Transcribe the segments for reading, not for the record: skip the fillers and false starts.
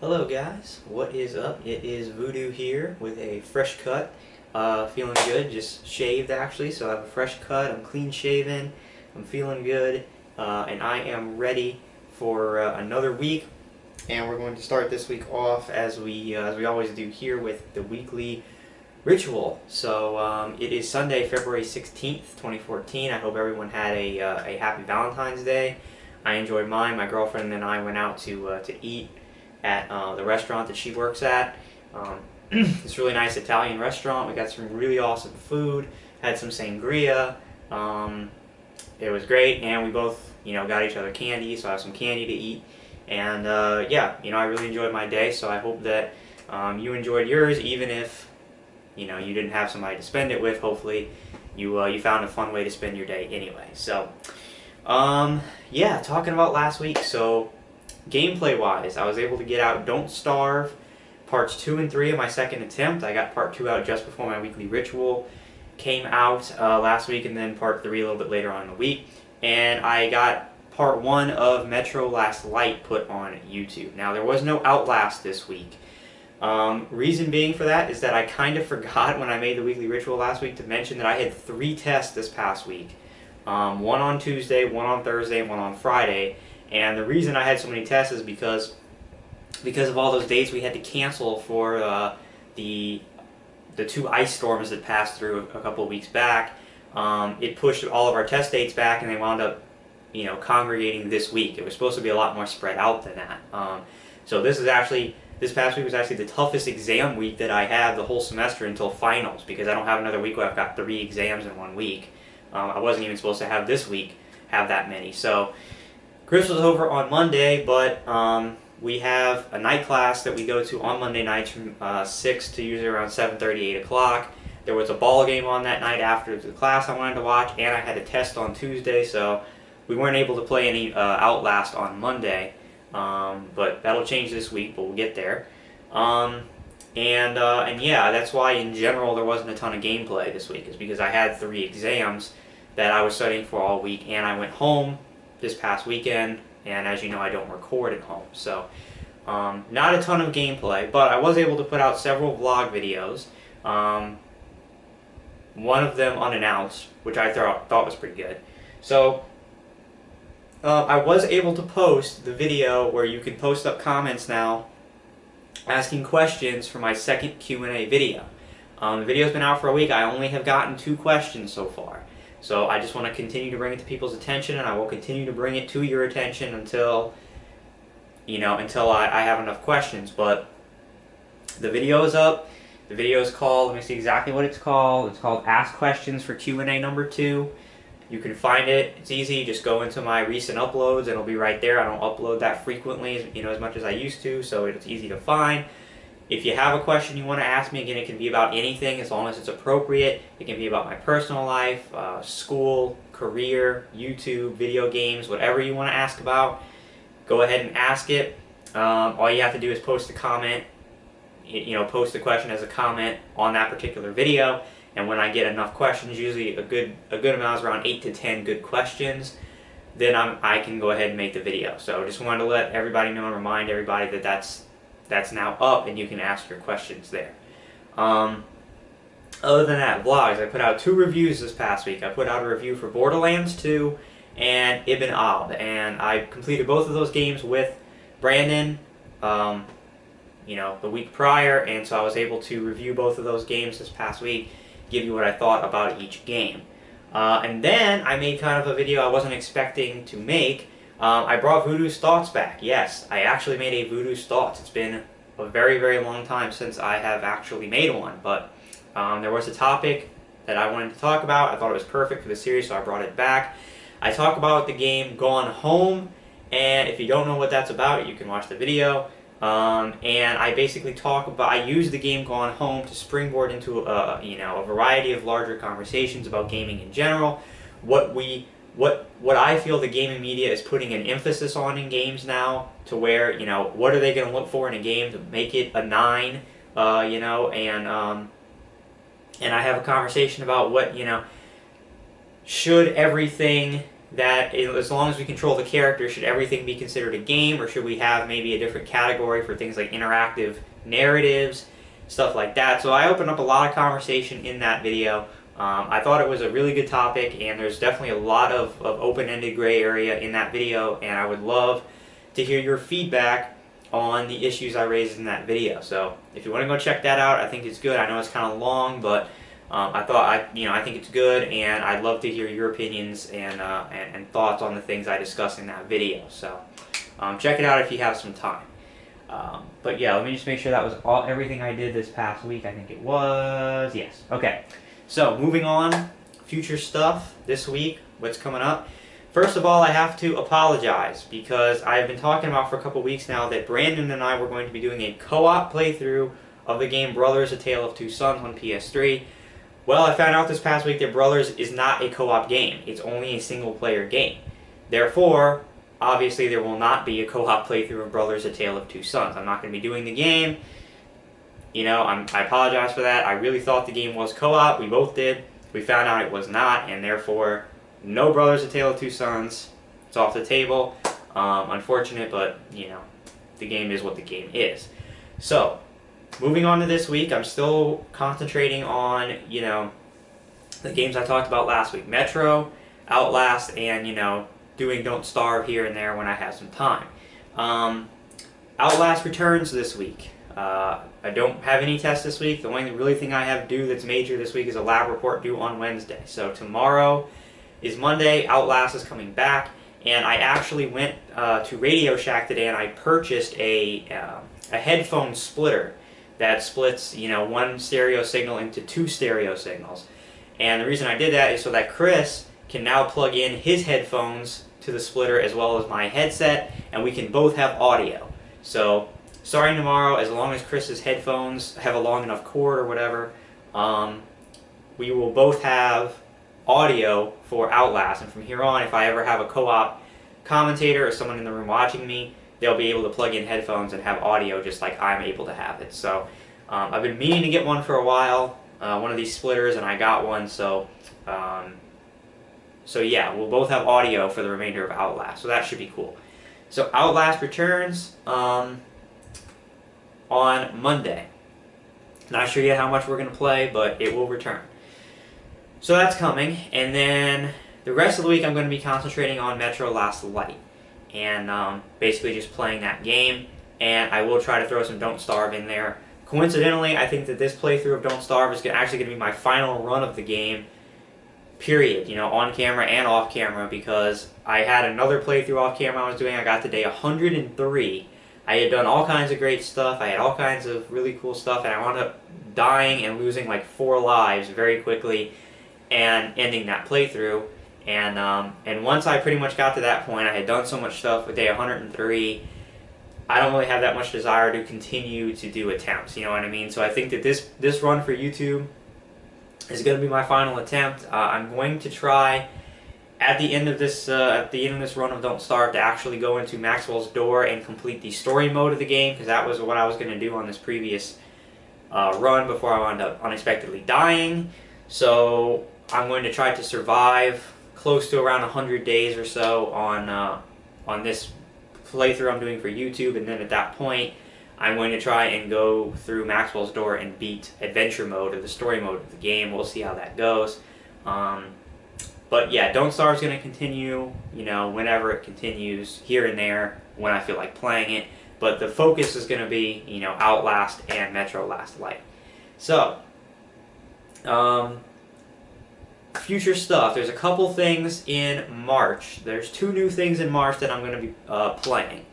Hello guys, what is up? It is Voodoo here with a fresh cut. Feeling good, just shaved actually, so I have a fresh cut, I'm clean shaven, I'm feeling good, and I am ready for another week. And we're going to start this week off as we always do here with the weekly ritual. So it is Sunday, February 16th, 2014. I hope everyone had a happy Valentine's Day. I enjoyed mine. My girlfriend and I went out to eat at the restaurant that she works at. It's a really nice Italian restaurant. We got some really awesome food. Had some sangria. It was great, and we both, got each other candy. So I have some candy to eat, and yeah, I really enjoyed my day. So I hope that you enjoyed yours, even if you didn't have somebody to spend it with. Hopefully, you found a fun way to spend your day anyway. So, yeah, talking about last week. So, gameplay-wise, I was able to get out Don't Starve, parts 2 and 3 of my second attempt. I got part 2 out just before my weekly ritual came out last week, and then part 3 a little bit later on in the week. And I got part 1 of Metro Last Light put on YouTube. Now, there was no Outlast this week. Reason being for that is that I kind of forgot when I made the weekly ritual last week to mention that I had 3 tests this past week. One on Tuesday, one on Thursday, and one on Friday. And the reason I had so many tests is because of all those dates we had to cancel for the 2 ice storms that passed through a couple of weeks back. It pushed all of our test dates back, and they wound up, congregating this week. It was supposed to be a lot more spread out than that. So this past week was actually the toughest exam week that I had the whole semester until finals, because I don't have another week where I've got 3 exams in 1 week. I wasn't even supposed to have this week have that many. So Chris was over on Monday, but we have a night class that we go to on Monday nights from 6 to usually around 7:30, 8 o'clock. There was a ball game on that night after the class I wanted to watch, and I had a test on Tuesday, so we weren't able to play any Outlast on Monday. But that'll change this week, but we'll get there. And yeah, that's why in general there wasn't a ton of gameplay this week, is because I had 3 exams that I was studying for all week, and I went home this past weekend, and as you know, I don't record at home, so not a ton of gameplay, but I was able to put out several vlog videos. One of them unannounced, which I thought was pretty good. So I was able to post the video where you can post up comments now asking questions for my second Q&A video. The video's been out for a week. I only have gotten 2 questions so far. So I just want to continue to bring it to people's attention, and I will continue to bring it to your attention until I have enough questions. But the video is up. The video is called, let me see exactly what it's called. It's called Ask Questions for Q&A number 2. You can find it. It's easy. Just go into my recent uploads, and it'll be right there. I don't upload that frequently, as much as I used to, so it's easy to find. If you have a question you want to ask me, again, it can be about anything as long as it's appropriate. It can be about my personal life, school, career, YouTube, video games, whatever you want to ask about. Go ahead and ask it. All you have to do is post a comment, post the question as a comment on that particular video. And when I get enough questions, usually a good amount is around 8 to 10 good questions, then I can go ahead and make the video. So just wanted to let everybody know and remind everybody that that's now up, and you can ask your questions there. Other than that, vlogs. I put out 2 reviews this past week. I put out a review for Borderlands 2 and Ibn Ab, and I completed both of those games with Brandon, the week prior, and so I was able to review both of those games this past week, give you what I thought about each game. And then I made kind of a video I wasn't expecting to make. I brought Voodoo's Thoughts back. Yes, I actually made a Voodoo's Thoughts. It's been a very, very long time since I have actually made one, but there was a topic that I wanted to talk about. I thought it was perfect for the series, so I brought it back. I talk about the game Gone Home, and if you don't know what that's about, you can watch the video. And I basically I use the game Gone Home to springboard into a variety of larger conversations about gaming in general. What I feel the gaming media is putting an emphasis on in games now, to where, what are they going to look for in a game to make it a 9, and I have a conversation about what, should everything that as long as we control the character, should everything be considered a game, or should we have maybe a different category for things like interactive narratives, stuff like that. So I opened up a lot of conversation in that video. I thought it was a really good topic, and there's definitely a lot of open-ended gray area in that video, and I would love to hear your feedback on the issues I raised in that video. So if you want to go check that out, I think it's good. I know it's kind of long, but I think it's good, and I'd love to hear your opinions and thoughts on the things I discussed in that video. So check it out if you have some time. But yeah, let me just make sure that was everything I did this past week. I think it was, yes. Okay, so moving on, future stuff this week, what's coming up. First of all, I have to apologize because I've been talking about for a couple weeks now that Brandon and I were going to be doing a co-op playthrough of the game Brothers: A Tale of Two Sons on PS3. Well, I found out this past week that Brothers is not a co-op game. It's only a single-player game. Therefore, obviously there will not be a co-op playthrough of Brothers: A Tale of Two Sons. I'm not going to be doing the game. You know, I apologize for that. I really thought the game was co-op. We both did. We found out it was not, and therefore, no Brothers: A Tale of Two Sons. It's off the table. Unfortunate, but, you know, the game is what the game is. So, moving on to this week, I'm still concentrating on, you know, the games I talked about last week. Metro, Outlast, and, you know, doing Don't Starve here and there when I have some time. Outlast returns this week. I don't have any tests this week. The only really thing I have due that's major this week is a lab report due on Wednesday. So tomorrow is Monday. Outlast is coming back. And I actually went to Radio Shack today and I purchased a headphone splitter that splits, you know, one stereo signal into two stereo signals. And the reason I did that is so that Chris can now plug in his headphones to the splitter as well as my headset, and we can both have audio. So, starting tomorrow, as long as Chris's headphones have a long enough cord or whatever, we will both have audio for Outlast. And from here on, if I ever have a co-op commentator or someone in the room watching me, they'll be able to plug in headphones and have audio just like I'm able to have it. So I've been meaning to get one for a while, one of these splitters, and I got one. So yeah, we'll both have audio for the remainder of Outlast. So that should be cool. So Outlast returns on Monday. Not sure yet how much we're going to play, but it will return. So that's coming. And then the rest of the week I'm going to be concentrating on Metro Last Light. And basically just playing that game, and I will try to throw some Don't Starve in there. Coincidentally, I think that this playthrough of Don't Starve is actually going to be my final run of the game, period, you know, on camera and off camera, because I had another playthrough off camera I was doing. I got to day 103. I had done all kinds of great stuff. I had all kinds of really cool stuff, and I wound up dying and losing like 4 lives very quickly and ending that playthrough. And once I pretty much got to that point, I had done so much stuff with day 103, I don't really have that much desire to continue to do attempts, you know what I mean? So I think that this run for YouTube is going to be my final attempt. I'm going to try at the end of this run of Don't Starve to actually go into Maxwell's Door and complete the story mode of the game, because that was what I was going to do on this previous run before I wound up unexpectedly dying. So I'm going to try to survive close to around 100 days or so on this playthrough I'm doing for YouTube, and then at that point I'm going to try and go through Maxwell's Door and beat adventure mode or the story mode of the game. We'll see how that goes. But yeah, Don't Starve is going to continue, you know, whenever it continues, here and there, when I feel like playing it. But the focus is going to be, you know, Outlast and Metro Last Light. So, future stuff. There's a couple things in March. There's 2 new things in March that I'm going to be playing.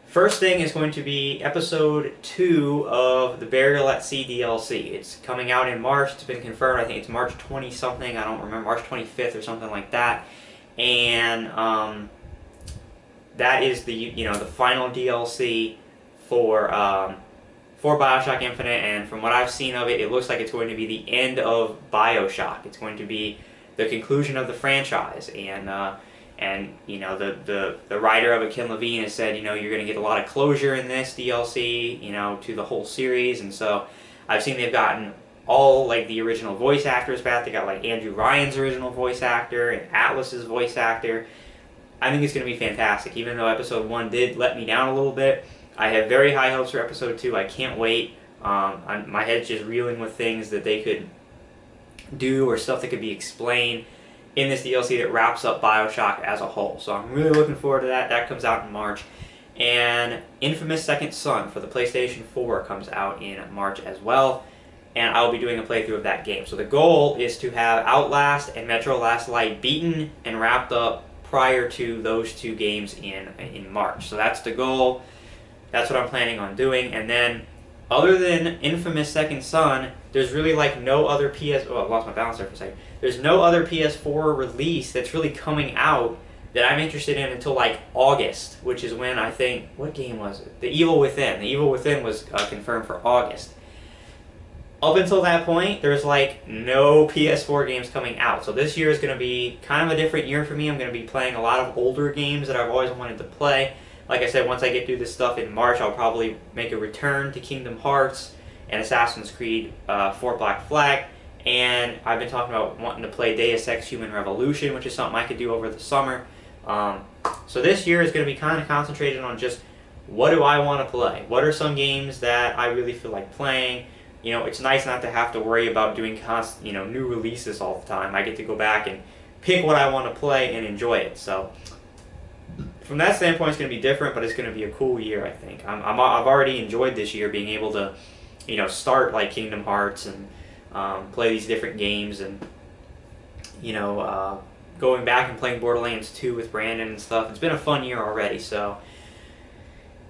First thing is going to be episode 2 of the Burial at Sea DLC. It's coming out in March. It's been confirmed. I think it's March 20 something. I don't remember. March 25th or something like that. And that is the the final DLC for BioShock Infinite, and from what I've seen of it, it looks like it's going to be the end of BioShock. It's going to be the conclusion of the franchise, and you know, the writer of it, Ken Levine, has said, you know, you're going to get a lot of closure in this DLC, you know, to the whole series. And so I've seen they've gotten all like the original voice actors back. They got like Andrew Ryan's original voice actor and Atlas's voice actor. I think it's going to be fantastic. Even though episode 1 did let me down a little bit, I have very high hopes for episode 2. I can't wait. My head's just reeling with things that they could do or stuff that could be explained in this DLC that wraps up BioShock as a whole. So I'm really looking forward to that. That comes out in March. And Infamous Second Son for the PlayStation 4 comes out in March as well. And I'll be doing a playthrough of that game. So the goal is to have Outlast and Metro Last Light beaten and wrapped up prior to those 2 games in March. So that's the goal. That's what I'm planning on doing. And then, other than Infamous Second Son, there's really like no other Oh, I lost my balance there for a second. There's no other PS4 release that's really coming out that I'm interested in until like August, which is when I think, what game was it? The Evil Within. The Evil Within was confirmed for August. Up until that point, there's like no PS4 games coming out. So this year is going to be kind of a different year for me. I'm going to be playing a lot of older games that I've always wanted to play. Like I said, once I get through this stuff in March, I'll probably make a return to Kingdom Hearts and Assassin's Creed 4 Black Flag. And I've been talking about wanting to play Deus Ex Human Revolution, which is something I could do over the summer. So this year is going to be kind of concentrated on just what do I want to play? What are some games that I really feel like playing? You know, it's nice not to have to worry about doing new releases all the time. I get to go back and pick what I want to play and enjoy it. So from that standpoint, it's going to be different, but it's going to be a cool year, I think. I've already enjoyed this year being able to, start like Kingdom Hearts and play these different games and, going back and playing Borderlands 2 with Brandon and stuff. It's been a fun year already, so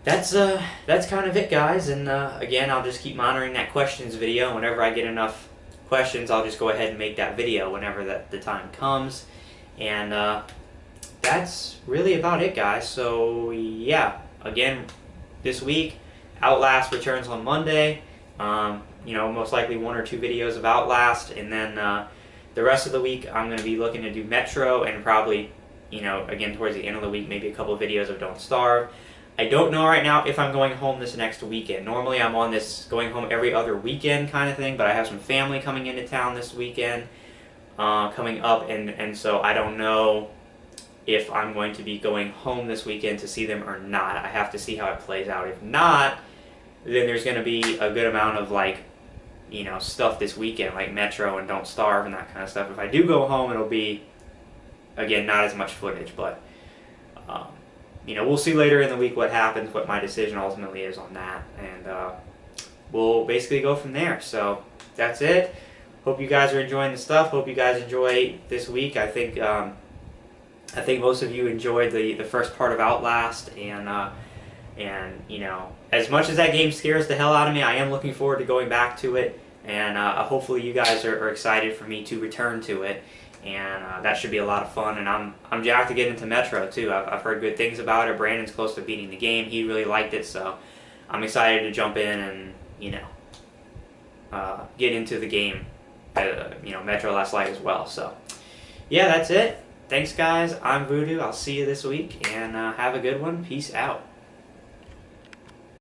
that's kind of it, guys. And again, I'll just keep monitoring that questions video. Whenever I get enough questions, I'll just go ahead and make that video whenever the time comes. And that's really about it, guys. So yeah, again, this week, Outlast returns on Monday. Most likely 1 or 2 videos of Outlast, and then the rest of the week I'm going to be looking to do Metro, and probably, again towards the end of the week, maybe a couple of videos of Don't Starve. I don't know right now if I'm going home this next weekend. Normally I'm on this going home every other weekend kind of thing, but I have some family coming into town this weekend coming up, and so I don't know if I'm going to be going home this weekend to see them or not. I have to see how it plays out. If not, then there's going to be a good amount of stuff this weekend, like Metro and Don't Starve and that kind of stuff. If I do go home, it'll be, again, not as much footage, but we'll see later in the week what happens, what my decision ultimately is on that, and we'll basically go from there. So that's it. Hope you guys are enjoying the stuff. Hope you guys enjoy this week. I think most of you enjoyed the first part of Outlast, and as much as that game scares the hell out of me, I am looking forward to going back to it, and hopefully you guys are excited for me to return to it, and that should be a lot of fun. And I'm jacked to get into Metro too. I've heard good things about it. Brandon's close to beating the game. He really liked it, so I'm excited to jump in and get into the game, Metro Last Light as well. So yeah, that's it. Thanks, guys. I'm Voodoo. I'll see you this week, and have a good one. Peace out.